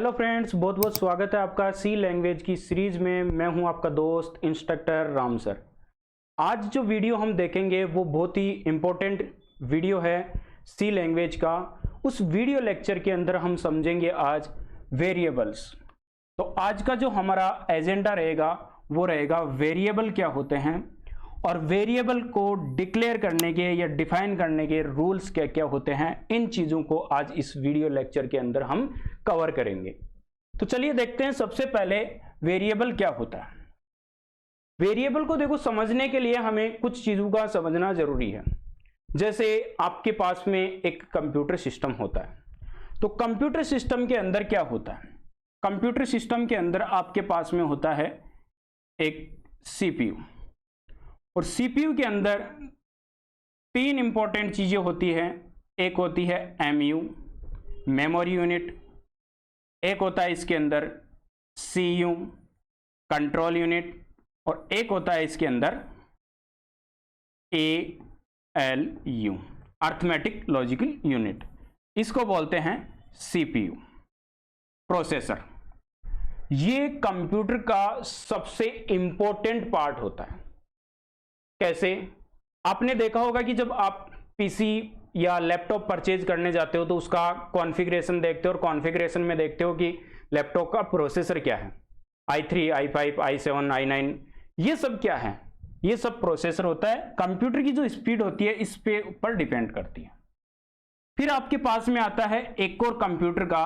Hello friends, बहुत बहुत स्वागत है आपका सी लैंग्वेज की सीरीज में। मैं हूं आपका दोस्त इंस्ट्रक्टर राम सर। आज जो वीडियो हम देखेंगे वो बहुत ही इम्पोर्टेंट वीडियो है सी लैंग्वेज का। उस वीडियो लेक्चर के अंदर हम समझेंगे आज वेरिएबल्स। तो आज का जो हमारा एजेंडा रहेगा वो रहेगा वेरिएबल क्या होते हैं और वेरिएबल को डिक्लेयर करने के या डिफाइन करने के रूल्स क्या क्या होते हैं। इन चीज़ों को आज इस वीडियो लेक्चर के अंदर हम कवर करेंगे। तो चलिए देखते हैं सबसे पहले वेरिएबल क्या होता है। वेरिएबल को देखो, समझने के लिए हमें कुछ चीज़ों का समझना जरूरी है। जैसे आपके पास में एक कंप्यूटर सिस्टम होता है, तो कंप्यूटर सिस्टम के अंदर क्या होता है? कंप्यूटर सिस्टम के अंदर आपके पास में होता है एक सीपीयू, और सीपीयू के अंदर तीन इंपॉर्टेंट चीजें होती है। एक होती है एमयू, मेमोरी यूनिट, एक होता है इसके अंदर सीयू, कंट्रोल यूनिट, और एक होता है इसके अंदर एएलयू, अर्थमेटिक लॉजिकल यूनिट। इसको बोलते हैं सीपीयू, प्रोसेसर। ये कंप्यूटर का सबसे इंपॉर्टेंट पार्ट होता है। कैसे? आपने देखा होगा कि जब आप पीसी या लैपटॉप परचेज करने जाते हो तो उसका कॉन्फ़िगरेशन देखते हो, और कॉन्फ़िगरेशन में देखते हो कि लैपटॉप का प्रोसेसर क्या है, i3, i5, i7, i9, ये सब क्या है? ये सब प्रोसेसर होता है। कंप्यूटर की जो स्पीड होती है इस पे ऊपर डिपेंड करती है। फिर आपके पास में आता है एक और कंप्यूटर का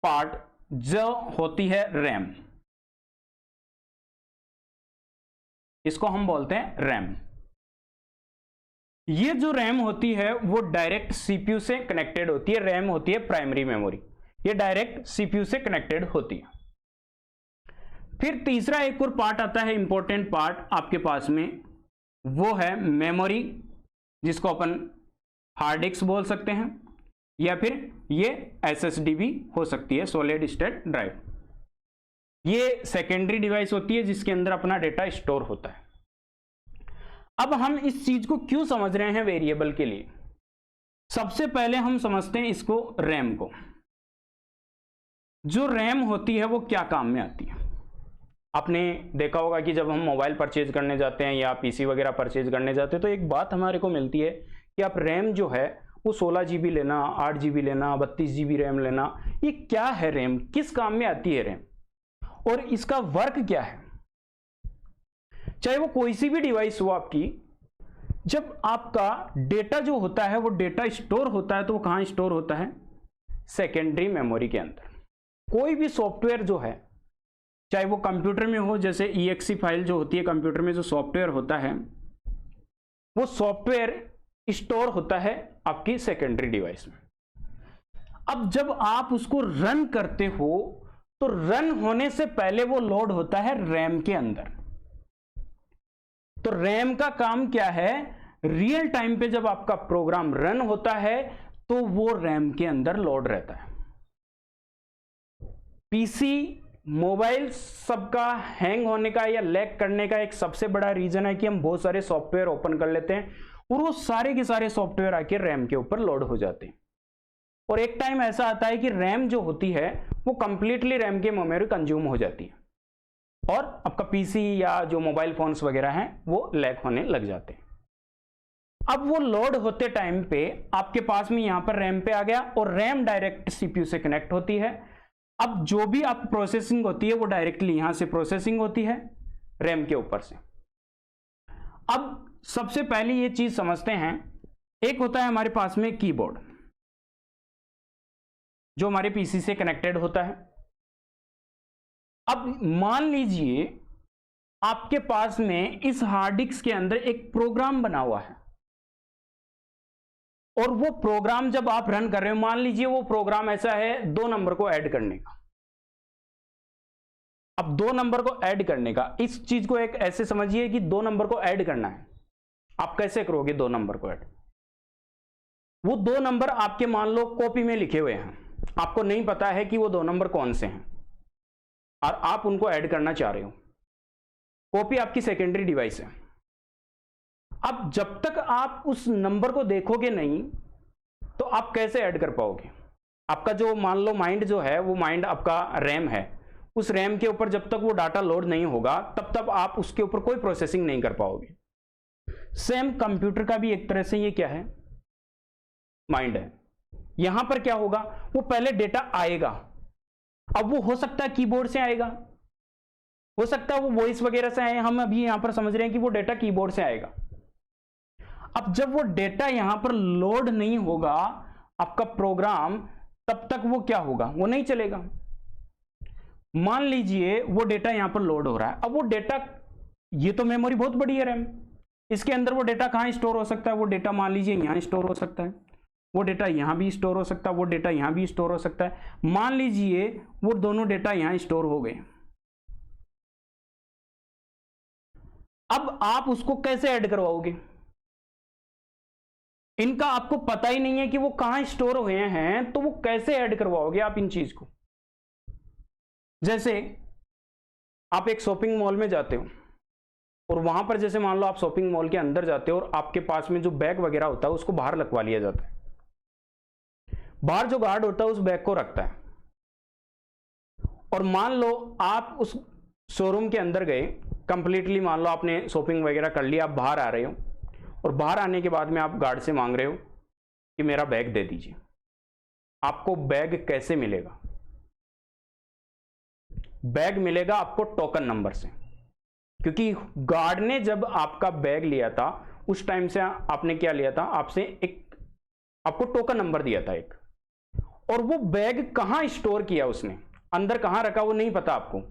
पार्ट जो होती है रैम। इसको हम बोलते हैं रैम। ये जो रैम होती है वो डायरेक्ट सीपीयू से कनेक्टेड होती है। रैम होती है प्राइमरी मेमोरी, ये डायरेक्ट सीपीयू से कनेक्टेड होती है। फिर तीसरा एक और पार्ट आता है, इंपॉर्टेंट पार्ट आपके पास में, वो है मेमोरी, जिसको अपन हार्ड डिस्क बोल सकते हैं, या फिर ये एसएसडी भी हो सकती है, सॉलिड स्टेट ड्राइव। ये सेकेंडरी डिवाइस होती है जिसके अंदर अपना डेटा स्टोर होता है। अब हम इस चीज को क्यों समझ रहे हैं वेरिएबल के लिए? सबसे पहले हम समझते हैं इसको, रैम को। जो रैम होती है वो क्या काम में आती है? आपने देखा होगा कि जब हम मोबाइल परचेज करने जाते हैं या पीसी वगैरह परचेज करने जाते हैं तो एक बात हमारे को मिलती है कि आप रैम जो है वो 16 GB लेना, 8 GB लेना, 32 GB रैम लेना। ये क्या है रैम? किस काम में आती है रैम, और इसका वर्क क्या है? चाहे वो कोई सी भी डिवाइस हो आपकी, जब आपका डेटा जो होता है वो डेटा स्टोर होता है तो वो कहां स्टोर होता है? सेकेंडरी मेमोरी के अंदर। कोई भी सॉफ्टवेयर जो है, चाहे वो कंप्यूटर में हो, जैसे EXE फाइल जो होती है कंप्यूटर में, जो सॉफ्टवेयर होता है वो सॉफ्टवेयर स्टोर होता है आपकी सेकेंडरी डिवाइस में। अब जब आप उसको रन करते हो तो रन होने से पहले वो लोड होता है रैम के अंदर। तो रैम का काम क्या है? रियल टाइम पे जब आपका प्रोग्राम रन होता है तो वो रैम के अंदर लोड रहता है। पीसी, मोबाइल सबका हैंग होने का या लैग करने का एक सबसे बड़ा रीजन है कि हम बहुत सारे सॉफ्टवेयर ओपन कर लेते हैं और वो सारे के सारे सॉफ्टवेयर आके रैम के ऊपर लोड हो जाते हैं। और एक टाइम ऐसा आता है कि रैम जो होती है वो कंप्लीटली रैम की मेमोरी कंज्यूम हो जाती है और आपका पीसी या जो मोबाइल फोन्स वगैरह हैं वो लैग होने लग जाते हैं। अब वो लोड होते टाइम पे आपके पास में यहां पर रैम पे आ गया और रैम डायरेक्ट सीपीयू से कनेक्ट होती है। अब जो भी आप प्रोसेसिंग होती है वो डायरेक्टली यहां से प्रोसेसिंग होती है रैम के ऊपर से। अब सबसे पहले ये चीज समझते हैं, एक होता है हमारे पास में कीबोर्ड जो हमारे पीसी से कनेक्टेड होता है। अब मान लीजिए आपके पास में इस हार्ड डिस्क के अंदर एक प्रोग्राम बना हुआ है और वो प्रोग्राम जब आप रन कर रहे हो, मान लीजिए वो प्रोग्राम ऐसा है 2 नंबर को ऐड करने का। अब 2 नंबर को ऐड करने का, इस चीज को एक ऐसे समझिए कि 2 नंबर को ऐड करना है। आप कैसे करोगे 2 नंबर को ऐड? वो 2 नंबर आपके मान लो कॉपी में लिखे हुए हैं, आपको नहीं पता है कि वो 2 नंबर कौन से हैं और आप उनको ऐड करना चाह रहे हो। कॉपी आपकी सेकेंडरी डिवाइस है। अब जब तक आप उस नंबर को देखोगे नहीं तो आप कैसे ऐड कर पाओगे? आपका जो मान लो माइंड जो है वो माइंड आपका रैम है, उस रैम के ऊपर जब तक वो डाटा लोड नहीं होगा तब तक आप उसके ऊपर कोई प्रोसेसिंग नहीं कर पाओगे। सेम कंप्यूटर का भी एक तरह से ये क्या है, माइंड है। यहां पर क्या होगा, वो पहले डेटा आएगा, अब वो हो सकता है कीबोर्ड से आएगा, हो सकता है वो वॉइस वगैरह से आए, हम अभी यहां पर समझ रहे हैं कि वो डेटा कीबोर्ड से आएगा। अब जब वो डेटा यहां पर लोड नहीं होगा आपका प्रोग्राम, तब तक वो क्या होगा, वो नहीं चलेगा। मान लीजिए वो डेटा यहां पर लोड हो रहा है, अब वो डेटा, ये तो मेमोरी बहुत बड़ी है रैम, इसके अंदर वो डेटा कहां स्टोर हो सकता है, वो डेटा मान लीजिए यहां स्टोर हो सकता है, वो डेटा यहां भी स्टोर हो सकता है, वो डेटा यहां भी स्टोर हो सकता है। मान लीजिए वो दोनों डेटा यहां स्टोर हो गए, अब आप उसको कैसे ऐड करवाओगे, इनका आपको पता ही नहीं है कि वो कहां स्टोर हुए हैं, तो वो कैसे ऐड करवाओगे आप इन चीज को। जैसे आप एक शॉपिंग मॉल में जाते हो और वहां पर जैसे मान लो आप शॉपिंग मॉल के अंदर जाते हो और आपके पास में जो बैग वगैरह होता है उसको बाहर लगवा लिया जाता है, बाहर जो गार्ड होता है उस बैग को रखता है, और मान लो आप उस शोरूम के अंदर गए, कंप्लीटली मान लो आपने शॉपिंग वगैरह कर लिया, आप बाहर आ रहे हो और बाहर आने के बाद में आप गार्ड से मांग रहे हो कि मेरा बैग दे दीजिए। आपको बैग कैसे मिलेगा, बैग मिलेगा आपको टोकन नंबर से, क्योंकि गार्ड ने जब आपका बैग लिया था उस टाइम से आपने क्या लिया था, आपसे एक आपको टोकन नंबर दिया था एक, और वो बैग कहां स्टोर किया उसने, अंदर कहां रखा वो नहीं पता आपको,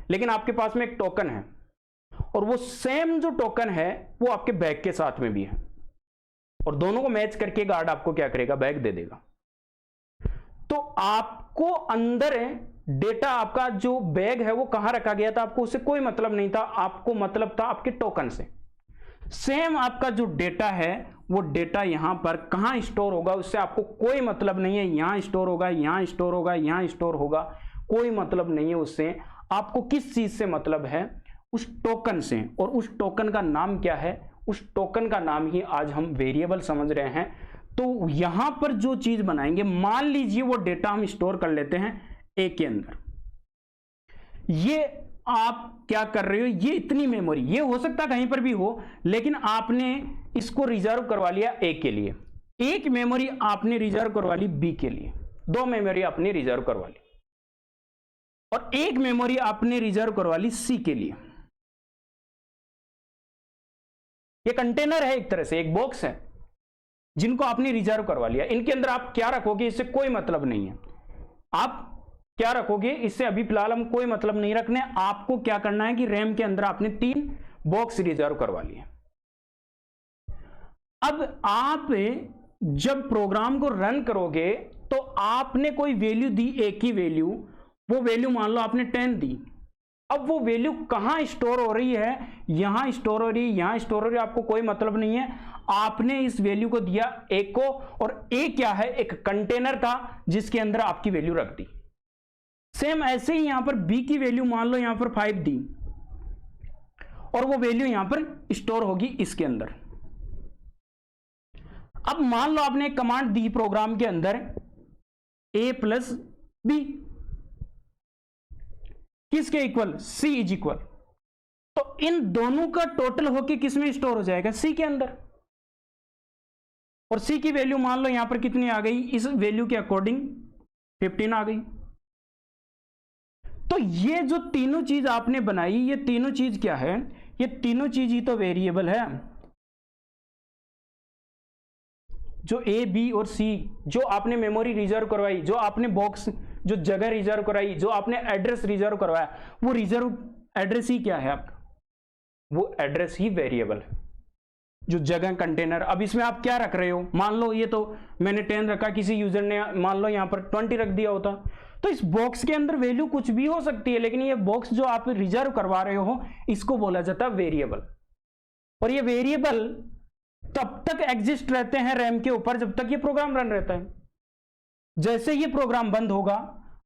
लेकिन आपके पास में एक टोकन है, और वो सेम जो टोकन है वो आपके बैग के साथ में भी है, और दोनों को मैच करके गार्ड आपको क्या करेगा, बैग दे देगा। तो आपको अंदर डेटा, आपका जो बैग है वो कहां रखा गया था, आपको उससे कोई मतलब नहीं था, आपको मतलब था आपके टोकन से। सेम आपका जो डेटा है वो डेटा यहां पर कहां स्टोर होगा उससे आपको कोई मतलब नहीं है, यहां स्टोर होगा, यहां स्टोर होगा, यहां स्टोर होगा, कोई मतलब नहीं है उससे। आपको किस चीज से मतलब है, उस टोकन से, और उस टोकन का नाम क्या है, उस टोकन का नाम ही आज हम वेरिएबल समझ रहे हैं। तो यहां पर जो चीज बनाएंगे, मान लीजिए वो डेटा हम स्टोर कर लेते हैं ए के अंदर, ये आप क्या कर रहे हो, ये इतनी मेमोरी, ये हो सकता कहीं पर भी हो, लेकिन आपने इसको रिजर्व करवा लिया ए के लिए, एक मेमोरी आपने रिजर्व करवा ली बी के लिए, दो मेमोरी आपने रिजर्व करवा ली, और एक मेमोरी आपने रिजर्व करवा ली सी के लिए। ये कंटेनर है, एक तरह से एक बॉक्स है जिनको आपने रिजर्व करवा लिया। इनके अंदर आप क्या रखोगे इससे कोई मतलब नहीं है, आप क्या रखोगे इससे अभी फिलहाल हम कोई मतलब नहीं रखने। आपको क्या करना है कि रैम के अंदर आपने 3 बॉक्स रिजर्व करवा लिए। अब आप जब प्रोग्राम को रन करोगे तो आपने कोई वैल्यू दी, एक ही वैल्यू, वो वैल्यू मान लो आपने 10 दी। अब वो वैल्यू कहां स्टोर हो रही है, यहां स्टोर हो रही है, यहां स्टोर हो रही है, आपको कोई मतलब नहीं है। आपने इस वैल्यू को दिया ए को, और ए क्या है, एक कंटेनर था जिसके अंदर आपकी वैल्यू रख दी। सेम ऐसे ही यहां पर बी की वैल्यू मान लो यहां पर 5 दी, और वो वैल्यू यहां पर स्टोर होगी इसके अंदर। अब मान लो आपने एक कमांड दी प्रोग्राम के अंदर, ए प्लस बी किसके इक्वल, सी इज इक्वल, तो इन दोनों का टोटल होके किस में स्टोर हो जाएगा, सी के अंदर। और सी की वैल्यू मान लो यहां पर कितनी आ गई, इस वैल्यू के अकॉर्डिंग 15 आ गई। तो ये जो तीनों चीज आपने बनाई, ये तीनों चीज क्या है, ये तीनों चीज ही तो वेरिएबल है। जो ए बी और सी, जो आपने मेमोरी रिजर्व करवाई, जो आपने बॉक्स, जो जगह रिजर्व कराई, जो आपने एड्रेस रिजर्व करवाया, वो रिजर्व एड्रेस ही क्या है आपका, वो एड्रेस ही वेरिएबल है, जो जगह कंटेनर। अब इसमें आप क्या रख रहे हो, मान लो ये तो मैंने 10 रखा, किसी यूजर ने मान लो यहां पर 20 रख दिया होता, तो इस बॉक्स के अंदर वैल्यू कुछ भी हो सकती है, लेकिन ये बॉक्स जो आप रिजर्व करवा रहे हो इसको बोला जाता है वेरिएबल। और ये वेरिएबल तब तक एग्जिस्ट रहते हैं रैम के ऊपर जब तक ये प्रोग्राम रन रहता है। जैसे ये प्रोग्राम बंद होगा,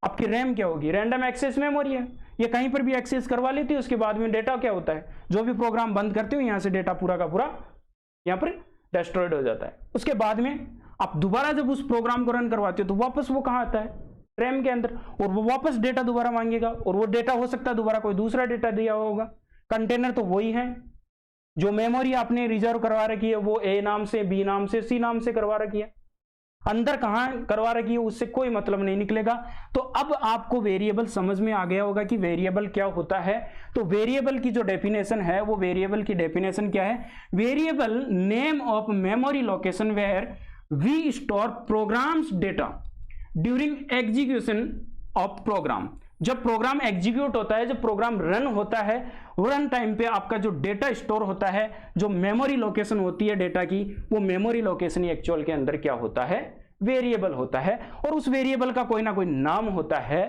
आपकी रैम क्या होगी, रैंडम एक्सेस मेमोरी है, ये कहीं पर भी एक्सेस करवा लेती है। उसके बाद में डेटा क्या होता है, जो भी प्रोग्राम बंद करते हो यहां से डेटा पूरा का पूरा यहां पर डिस्ट्रॉयड हो जाता है। उसके बाद में आप दोबारा जब उस प्रोग्राम को रन करवाते हो तो वापस वो कहां आता है, रैम के अंदर, और वो वापस डेटा दोबारा मांगेगा, और वो डेटा हो सकता है दोबारा कोई दूसरा डेटा दिया होगा। कंटेनर तो वही है, जो मेमोरी आपने रिजर्व करवा रखी है वो ए नाम से, बी नाम से, सी नाम से करवा रखी है, अंदर कहां करवा रखी है उससे कोई मतलब नहीं निकलेगा। तो अब आपको वेरिएबल समझ में आ गया होगा कि वेरिएबल क्या होता है। तो वेरिएबल की जो डेफिनेशन है, वो वेरिएबल की डेफिनेशन क्या है, variable name of memory location where we store programs data during execution of program. जब प्रोग्राम एग्जीक्यूट होता है, जब प्रोग्राम रन होता है, रन टाइम पे आपका जो डेटा स्टोर होता है, जो मेमोरी लोकेशन होती है डेटा की, वो मेमोरी लोकेशन एक्चुअल के अंदर क्या होता है, वेरिएबल होता है। और उस वेरिएबल का कोई ना कोई नाम होता है।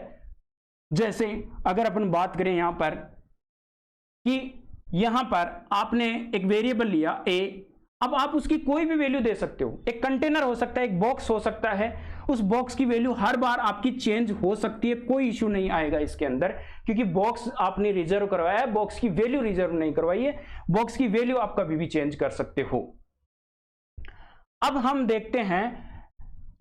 जैसे अगर अपन बात करें यहां पर कि यहां पर आपने एक वेरिएबल लिया ए, अब आप उसकी कोई भी वैल्यू दे सकते हो, एक कंटेनर हो सकता है, एक बॉक्स हो सकता है, उस बॉक्स की वैल्यू हर बार आपकी चेंज हो सकती है, कोई इश्यू नहीं आएगा इसके अंदर, क्योंकि बॉक्स आपने रिजर्व करवाया है, बॉक्स की वैल्यू रिजर्व नहीं करवाई है, बॉक्स की वैल्यू आप कभी भी चेंज कर सकते हो। अब हम देखते हैं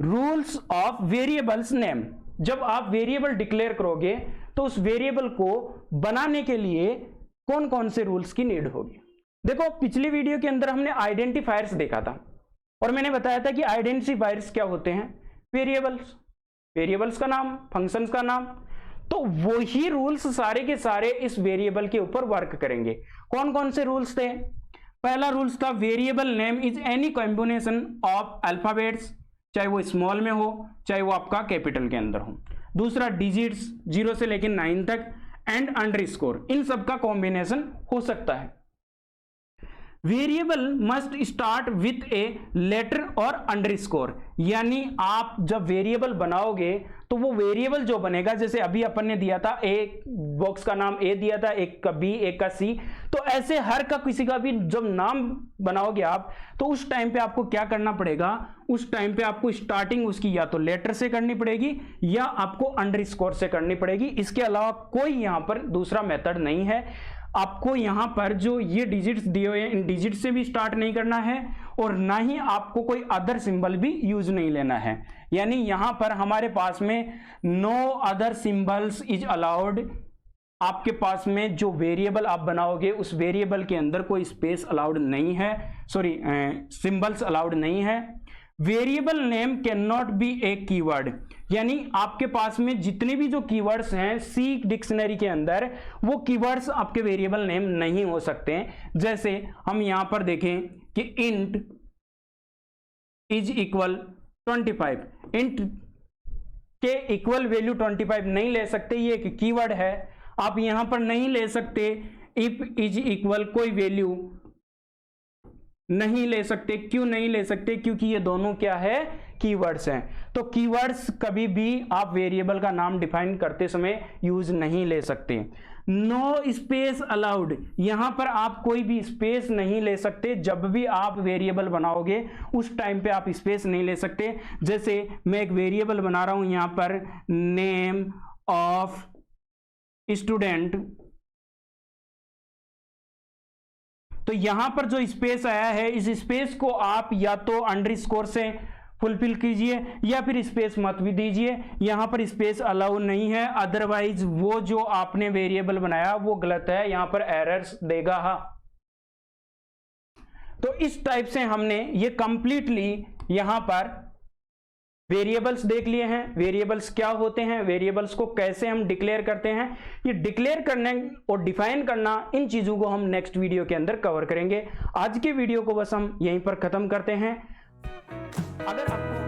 रूल्स ऑफ वेरिएबल्स नेम। जब आप वेरिएबल डिक्लेयर करोगे तो उस वेरिएबल को बनाने के लिए कौन कौन से रूल्स की नीड होगी। देखो, पिछली वीडियो के अंदर हमने आइडेंटिफायर्स देखा था और मैंने बताया था कि आइडेंटिफायर्स क्या होते हैं, वेरिएबल्स, वेरिएबल्स का नाम, फंक्शंस का नाम। तो वही रूल्स सारे के सारे इस वेरिएबल के ऊपर वर्क करेंगे। कौन कौन से रूल्स थे, पहला रूल्स था variable name is any combination of alphabets, चाहे वो स्मॉल में हो चाहे वो आपका कैपिटल के अंदर हो। दूसरा डिजिट्स 0 से लेकर 9 तक एंड अंडरस्कोर, इन सब का कॉम्बिनेशन हो सकता है। Variable must start with a letter और अंडरस्कोर, यानी आप जब वेरिएबल बनाओगे तो वो वेरिएबल जो बनेगा, जैसे अभी अपन ने दिया था एक बॉक्स का नाम ए दिया था, एक का बी, एक का सी, तो ऐसे हर का किसी का भी जब नाम बनाओगे आप, तो उस टाइम पे आपको क्या करना पड़ेगा, उस टाइम पे आपको स्टार्टिंग उसकी या तो लेटर से करनी पड़ेगी या आपको अंडरस्कोर से करनी पड़ेगी। इसके अलावा कोई यहां पर दूसरा मेथड नहीं है। आपको यहां पर जो ये डिजिट्स दिए हुए हैं, इन डिजिट से भी स्टार्ट नहीं करना है और ना ही आपको कोई अदर सिंबल भी यूज नहीं लेना है। यानी यहां पर हमारे पास में no other symbols is allowed. आपके पास में जो वेरिएबल आप बनाओगे उस वेरिएबल के अंदर कोई स्पेस अलाउड नहीं है, सॉरी सिंबल्स अलाउड नहीं है। Variable name can not be A keyword, यानी आपके पास में जितने भी जो कीवर्ड्स हैं सी डिक्शनरी के अंदर, वो कीवर्ड्स आपके वेरिएबल नेम नहीं हो सकते हैं। जैसे हम यहां पर देखें कि इंट इज इक्वल 25, इंट के इक्वल वैल्यू 25 नहीं ले सकते, ये एक कीवर्ड है। आप यहां पर नहीं ले सकते इफ इज इक्वल कोई वैल्यू नहीं ले सकते। क्यों नहीं ले सकते, क्योंकि ये दोनों क्या है, कीवर्ड्स हैं। तो कीवर्ड्स कभी भी आप वेरिएबल का नाम डिफाइन करते समय यूज नहीं ले सकते। नो स्पेस अलाउड, यहां पर आप कोई भी स्पेस नहीं ले सकते। जब भी आप वेरिएबल बनाओगे उस टाइम पे आप स्पेस नहीं ले सकते। जैसे मैं एक वेरिएबल बना रहा हूं यहां पर, नेम ऑफ स्टूडेंट, तो यहां पर जो स्पेस आया है इस स्पेस को आप या तो अंडरस्कोर से फुलफिल कीजिए या फिर स्पेस मत भी दीजिए। यहां पर स्पेस अलाउ नहीं है, अदरवाइज वो जो आपने वेरिएबल बनाया वो गलत है, यहां पर एरर्स देगा। तो इस टाइप से हमने ये कंप्लीटली यहां पर वेरिएबल्स देख लिए हैं। वेरिएबल्स क्या होते हैं, वेरिएबल्स को कैसे हम डिक्लेयर करते हैं, ये डिक्लेयर करने और डिफाइन करना, इन चीजों को हम नेक्स्ट वीडियो के अंदर कवर करेंगे। आज के वीडियो को बस हम यहीं पर खत्म करते हैं। अगर आपको